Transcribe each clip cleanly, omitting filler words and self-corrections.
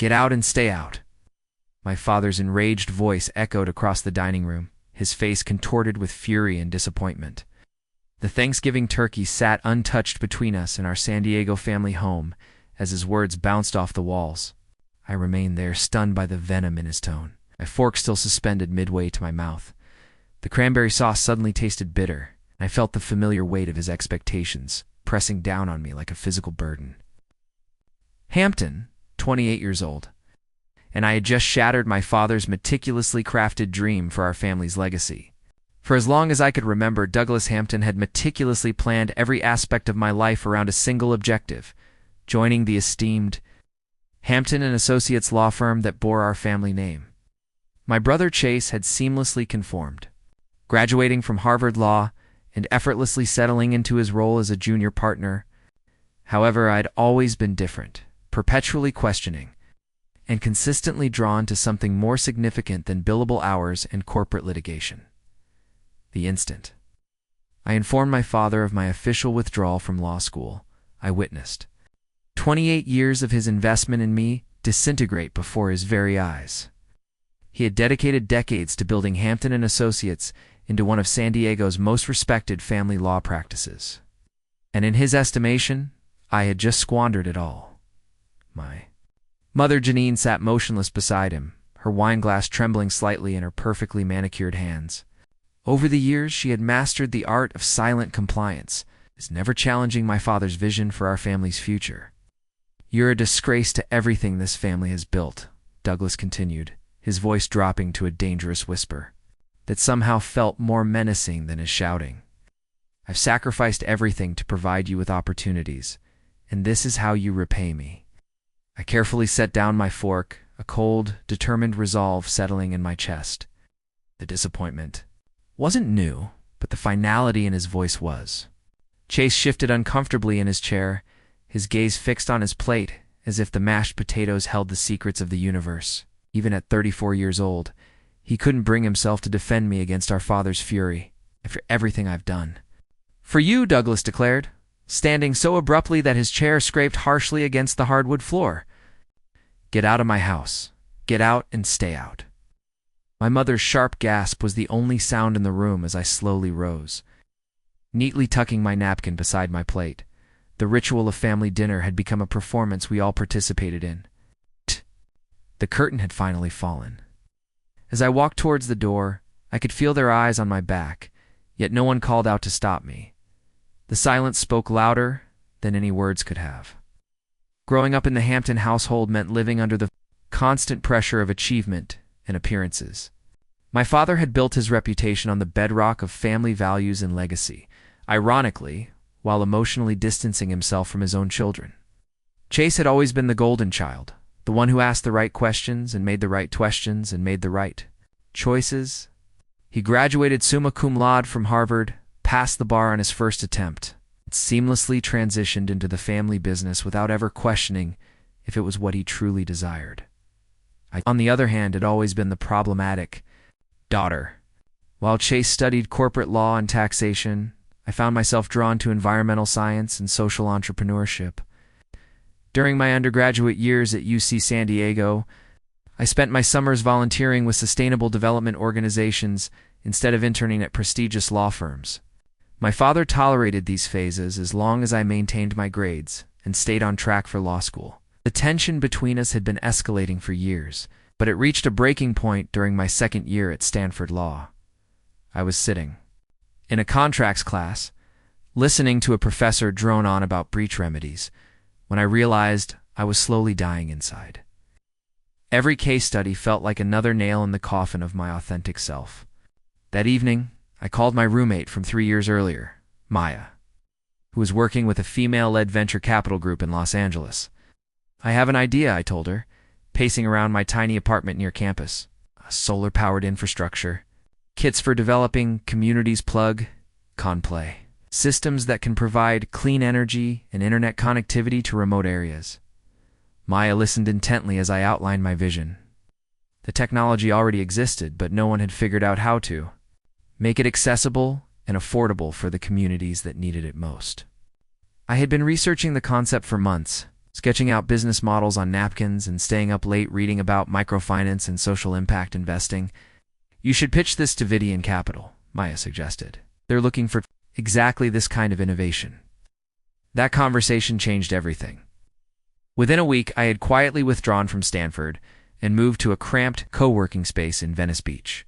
Get out and stay out." My father's enraged voice echoed across the dining room, his face contorted with fury and disappointment. The Thanksgiving turkey sat untouched between us and our San Diego family home as his words bounced off the walls. I remained there, stunned by the venom in his tone, my fork still suspended midway to my mouth. The cranberry sauce suddenly tasted bitter, and I felt the familiar weight of his expectations pressing down on me like a physical burden. Hampton, 28 years old, and I had just shattered my father's meticulously crafted dream for our family's legacy. For as long as I could remember, Douglas Hampton had meticulously planned every aspect of my life around a single objective: joining the esteemed Hampton and Associates law firm that bore our family name. My brother Chase had seamlessly conformed, graduating from Harvard Law and effortlessly settling into his role as a junior partner. However, I'd always been different, perpetually questioning, and consistently drawn to something more significant than billable hours and corporate litigation. The instant I informed my father of my official withdrawal from law school, I witnessed 28 years of his investment in me disintegrate before his very eyes. He had dedicated decades to building Hampton and Associates into one of San Diego's most respected family law practices. And in his estimation, I had just squandered it all. My mother Janine sat motionless beside him, her wine glass trembling slightly in her perfectly manicured hands. Over the years, she had mastered the art of silent compliance, never challenging my father's vision for our family's future. "You're a disgrace to everything this family has built," Douglas continued, his voice dropping to a dangerous whisper that somehow felt more menacing than his shouting. "I've sacrificed everything to provide you with opportunities, and this is how you repay me." I carefully set down my fork, a cold, determined resolve settling in my chest. The disappointment wasn't new, but the finality in his voice was. Chase shifted uncomfortably in his chair, his gaze fixed on his plate, as if the mashed potatoes held the secrets of the universe. Even at 34 years old, he couldn't bring himself to defend me against our father's fury, after everything I've done. "For you," Douglas declared, standing so abruptly that his chair scraped harshly against the hardwood floor. "Get out of my house. Get out and stay out." My mother's sharp gasp was the only sound in the room as I slowly rose, neatly tucking my napkin beside my plate. The ritual of family dinner had become a performance we all participated in. The curtain had finally fallen. As I walked towards the door, I could feel their eyes on my back, yet no one called out to stop me. The silence spoke louder than any words could have. Growing up in the Hampton household meant living under the constant pressure of achievement and appearances. My father had built his reputation on the bedrock of family values and legacy, ironically, while emotionally distancing himself from his own children. Chase had always been the golden child, the one who asked the right questions and made the right questions and made the right choices. He graduated summa cum laude from Harvard, passed the bar on his first attempt, and seamlessly transitioned into the family business without ever questioning if it was what he truly desired. I, on the other hand, had always been the problematic daughter. While Chase studied corporate law and taxation, I found myself drawn to environmental science and social entrepreneurship. During my undergraduate years at UC San Diego, I spent my summers volunteering with sustainable development organizations instead of interning at prestigious law firms. My father tolerated these phases as long as I maintained my grades and stayed on track for law school. The tension between us had been escalating for years, but it reached a breaking point during my second year at Stanford Law. I was sitting in a contracts class, listening to a professor drone on about breach remedies, when I realized I was slowly dying inside. Every case study felt like another nail in the coffin of my authentic self. That evening, I called my roommate from 3 years earlier, Maya, who was working with a female-led venture capital group in Los Angeles. "I have an idea," I told her, pacing around my tiny apartment near campus. Solar-powered infrastructure, kits for developing communities plug-and-play, systems that can provide clean energy and internet connectivity to remote areas. Maya listened intently as I outlined my vision. The technology already existed, but no one had figured out how to make it accessible and affordable for the communities that needed it most. I had been researching the concept for months, sketching out business models on napkins and staying up late reading about microfinance and social impact investing. You should pitch this to Vidian Capital, Maya suggested. They're looking for exactly this kind of innovation. That conversation changed everything. Within a week, I had quietly withdrawn from Stanford and moved to a cramped co-working space in Venice Beach.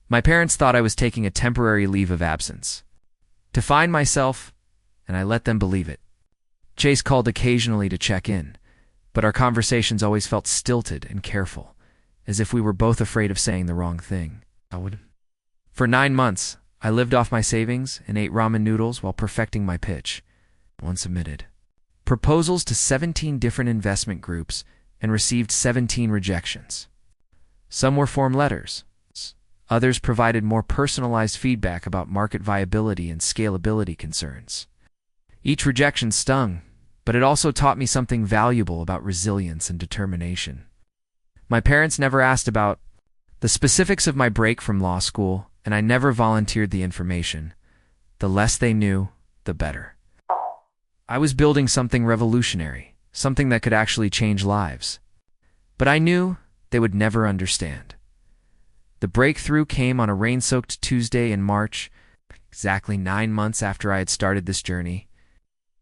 My parents thought I was taking a temporary leave of absence to find myself, and I let them believe it. Chase called occasionally to check in, but our conversations always felt stilted and careful, as if we were both afraid of saying the wrong thing. For 9 months, I lived off my savings and ate ramen noodles while perfecting my pitch. One submitted proposals to 17 different investment groups and received 17 rejections. Some were form letters. Others provided more personalized feedback about market viability and scalability concerns. Each rejection stung, but it also taught me something valuable about resilience and determination. My parents never asked about the specifics of my break from law school, and I never volunteered the information. The less they knew, the better. I was building something revolutionary, something that could actually change lives. But I knew they would never understand. The breakthrough came on a rain-soaked Tuesday in March, exactly 9 months after I had started this journey.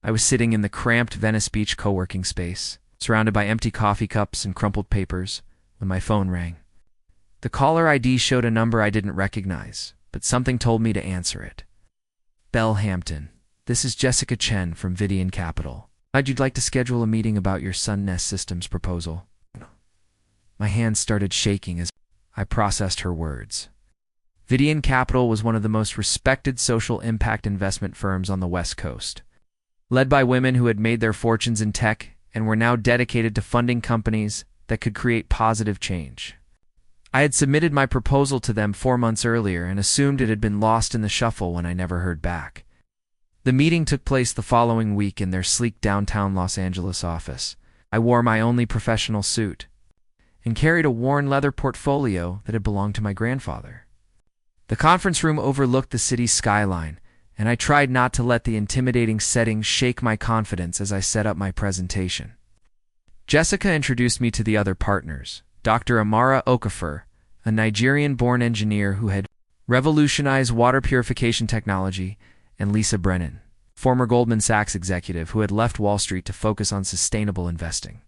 I was sitting in the cramped Venice Beach co-working space, surrounded by empty coffee cups and crumpled papers, when my phone rang. The caller ID showed a number I didn't recognize, but something told me to answer it. Belle Hampton, this is Jessica Chen from Vidian Capital. I'd like to schedule a meeting about your Sun Nest Systems proposal. My hands started shaking as I processed her words. Vidian Capital was one of the most respected social impact investment firms on the West Coast, led by women who had made their fortunes in tech and were now dedicated to funding companies that could create positive change. I had submitted my proposal to them 4 months earlier and assumed it had been lost in the shuffle when I never heard back. The meeting took place the following week in their sleek downtown Los Angeles office. I wore my only professional suit and carried a worn leather portfolio that had belonged to my grandfather. The conference room overlooked the city's skyline, and I tried not to let the intimidating setting shake my confidence as I set up my presentation. Jessica introduced me to the other partners, Dr. Amara Okafor, a Nigerian-born engineer who had revolutionized water purification technology, and Lisa Brennan, former Goldman Sachs executive who had left Wall Street to focus on sustainable investing.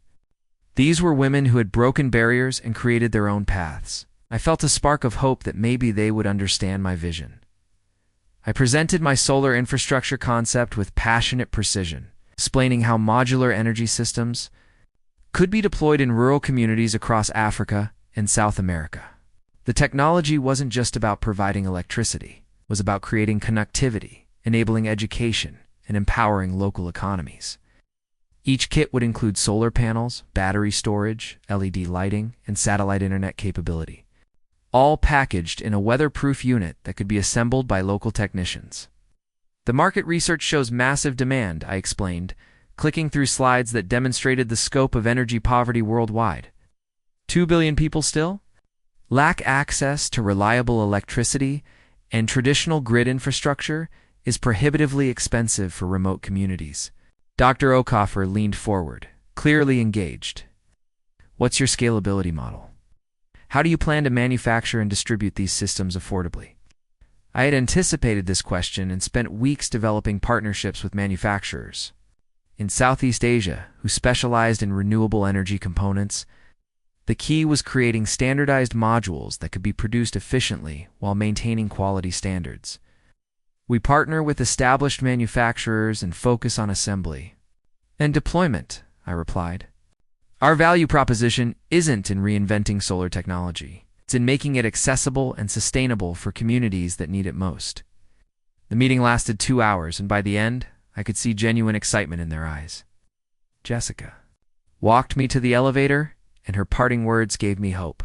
These were women who had broken barriers and created their own paths. I felt a spark of hope that maybe they would understand my vision. I presented my solar infrastructure concept with passionate precision, explaining how modular energy systems could be deployed in rural communities across Africa and South America. The technology wasn't just about providing electricity. It was about creating connectivity, enabling education, and empowering local economies. Each kit would include solar panels, battery storage, LED lighting, and satellite internet capability, all packaged in a weatherproof unit that could be assembled by local technicians. The market research shows massive demand, I explained, clicking through slides that demonstrated the scope of energy poverty worldwide. 2 billion people still lack access to reliable electricity, and traditional grid infrastructure is prohibitively expensive for remote communities. Dr. Okafor leaned forward, clearly engaged. What's your scalability model? How do you plan to manufacture and distribute these systems affordably? I had anticipated this question and spent weeks developing partnerships with manufacturers in Southeast Asia who specialized in renewable energy components. The key was creating standardized modules that could be produced efficiently while maintaining quality standards. We partner with established manufacturers and focus on assembly and deployment, I replied. Our value proposition isn't in reinventing solar technology. It's in making it accessible and sustainable for communities that need it most. The meeting lasted 2 hours, and by the end, I could see genuine excitement in their eyes. Jessica walked me to the elevator, and her parting words gave me hope.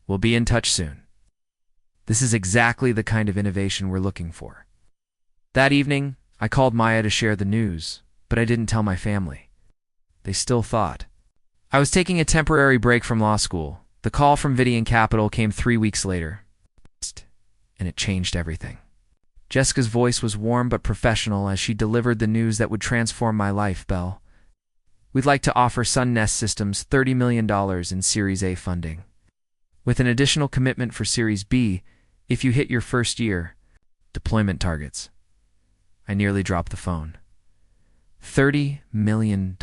We'll be in touch soon. This is exactly the kind of innovation we're looking for. That evening, I called Maya to share the news, but I didn't tell my family. They still thought I was taking a temporary break from law school. The call from Vidian Capital came 3 weeks later, and it changed everything. Jessica's voice was warm but professional as she delivered the news that would transform my life, Belle. We'd like to offer Sun Nest Systems $30 million in Series A funding, with an additional commitment for Series B if you hit your first year. Deployment targets. I nearly dropped the phone. $30 million.